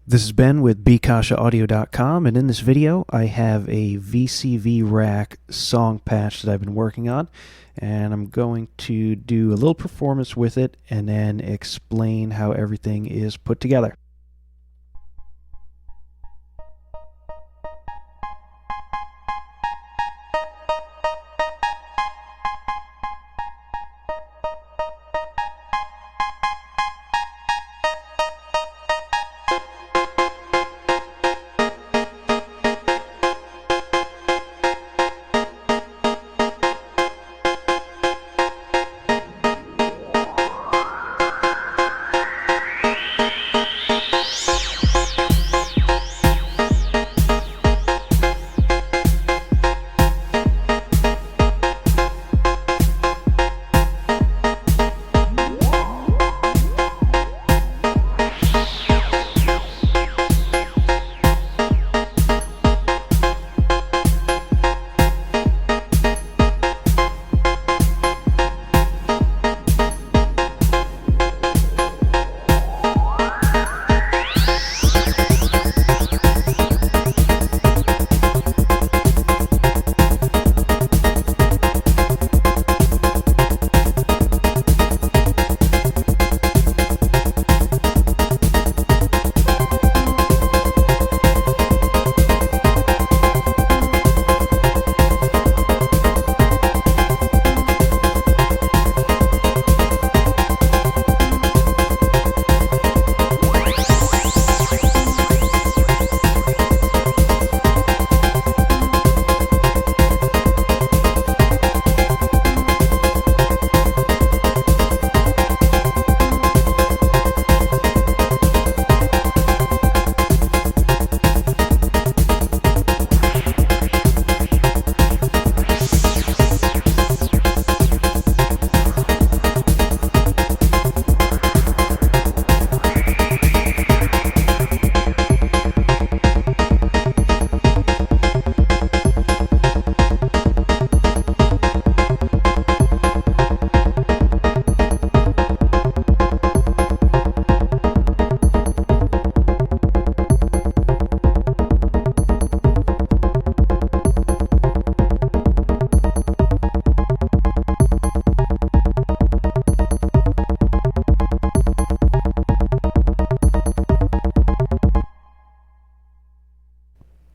This is Ben with bkashaaudio.com, and in this video I have a VCV Rack song patch that I've been working on, and I'm going to do a little performance with it and then explain how everything is put together.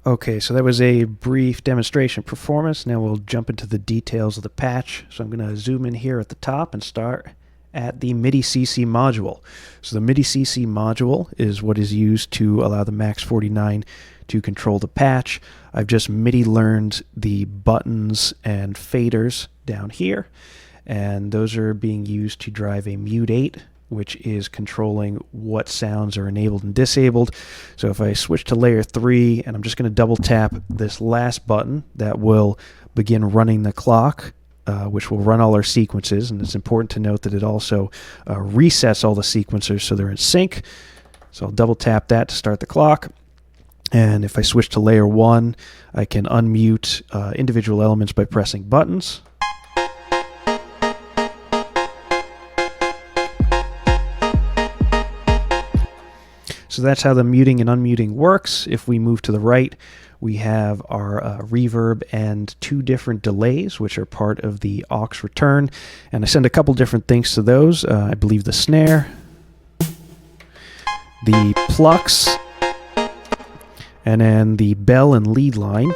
Okay, so that was a brief demonstration performance. Now we'll jump into the details of the patch. So I'm going to zoom in here at the top and start at the MIDI CC module. So the MIDI CC module is what is used to allow the Max 49 to control the patch. I've just MIDI learned the buttons and faders down here, and those are being used to drive a Mute 8, which is controlling what sounds are enabled and disabled. So if I switch to layer 3, and I'm just going to double tap this last button, that will begin running the clock, which will run all our sequences. And it's important to note that it also resets all the sequencers so they're in sync. So I'll double tap that to start the clock. And if I switch to layer 1, I can unmute individual elements by pressing buttons. So that's how the muting and unmuting works. If we move to the right, we have our reverb and 2 different delays, which are part of the aux return. And I send a couple different things to those. I believe the snare, the plucks, and then the bell and lead line.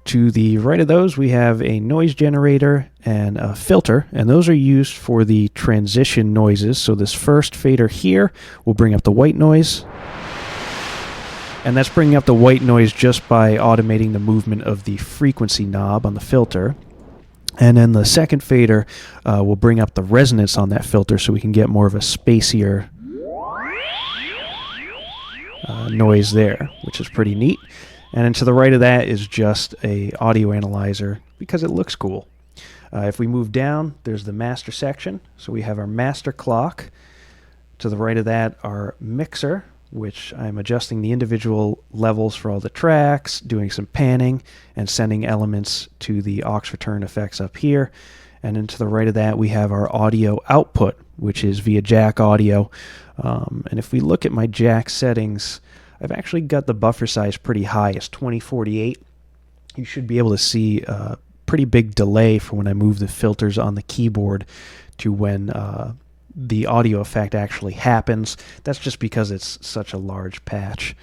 To the right of those, we have a noise generator and a filter, and those are used for the transition noises. So this first fader here will bring up the white noise, and that's bringing up the white noise just by automating the movement of the frequency knob on the filter. And then the second fader will bring up the resonance on that filter so we can get more of a spacier noise there, which is pretty neat. And then to the right of that is just a audio analyzer because it looks cool. If we move down, there's the master section. So we have our master clock. To the right of that, our mixer, which I'm adjusting the individual levels for all the tracks, doing some panning, and sending elements to the aux return effects up here. And then to the right of that, we have our audio output, which is via jack audio. And if we look at my jack settings, I've actually got the buffer size pretty high. It's 2048. You should be able to see a pretty big delay from when I move the filters on the keyboard to when the audio effect actually happens. That's just because it's such a large patch.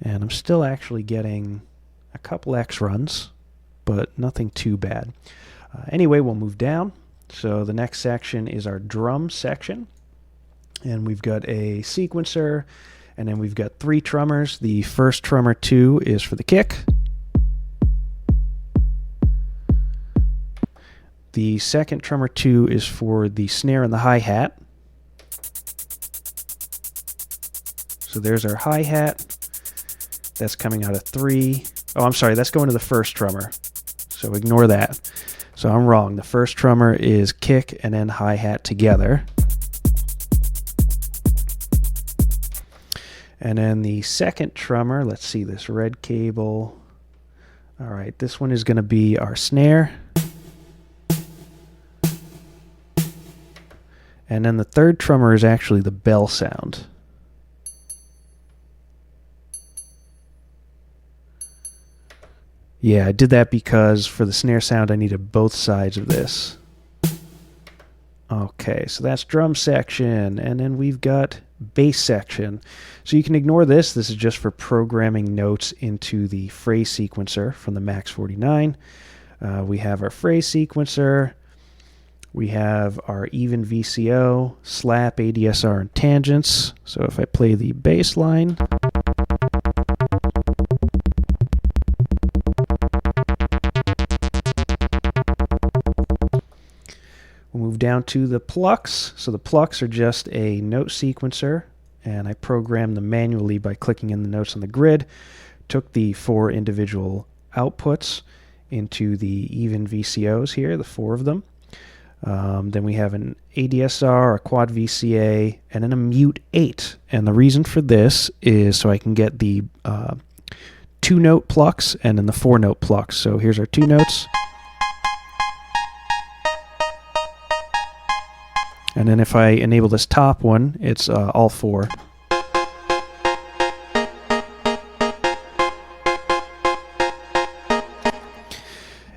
And I'm still actually getting a couple X runs, but nothing too bad. Anyway, we'll move down. So the next section is our drum section. And we've got a sequencer, and then we've got 3 trummers. The first trummer 2 is for the kick. The second trummer 2 is for the snare and the hi-hat. So there's our hi-hat. That's coming out of 3. Oh, I'm sorry, that's going to the first trummer. So ignore that. So I'm wrong. The first trummer is kick and then hi-hat together. And then the second trummer, let's see this red cable. All right, this one is going to be our snare. And then the third trummer is actually the bell sound. Yeah, I did that because for the snare sound I needed both sides of this. Okay, so that's drum section, and then we've got bass section. So you can ignore this. This is just for programming notes into the phrase sequencer from the Max 49. We have our phrase sequencer. We have our even VCO, slap, ADSR, and tangents. So if I play the bass line, we'll move down to the plucks. So the plucks are just a note sequencer, and I programmed them manually by clicking in the notes on the grid. Took the 4 individual outputs into the even VCOs here, the 4 of them. Then we have an ADSR, a quad VCA, and then a mute 8. And the reason for this is so I can get the 2-note plucks and then the 4-note plucks. So here's our 2 notes. And then if I enable this top one, it's all 4.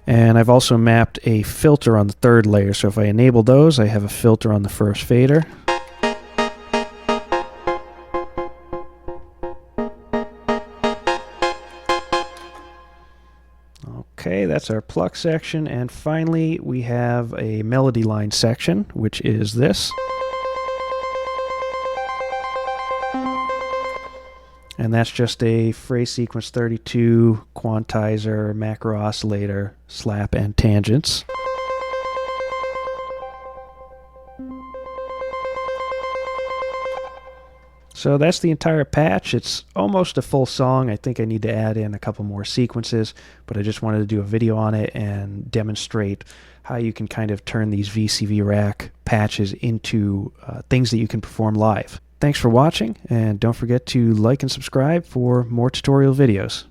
And I've also mapped a filter on the 3rd layer. So if I enable those, I have a filter on the first fader. Okay, that's our pluck section. And finally, we have a melody line section, which is this. And that's just a phrase sequence 32, quantizer, macro oscillator, slap, and tangents. So that's the entire patch. It's almost a full song. I think I need to add in a couple more sequences, but I just wanted to do a video on it and demonstrate how you can kind of turn these VCV Rack patches into things that you can perform live. Thanks for watching, and don't forget to like and subscribe for more tutorial videos.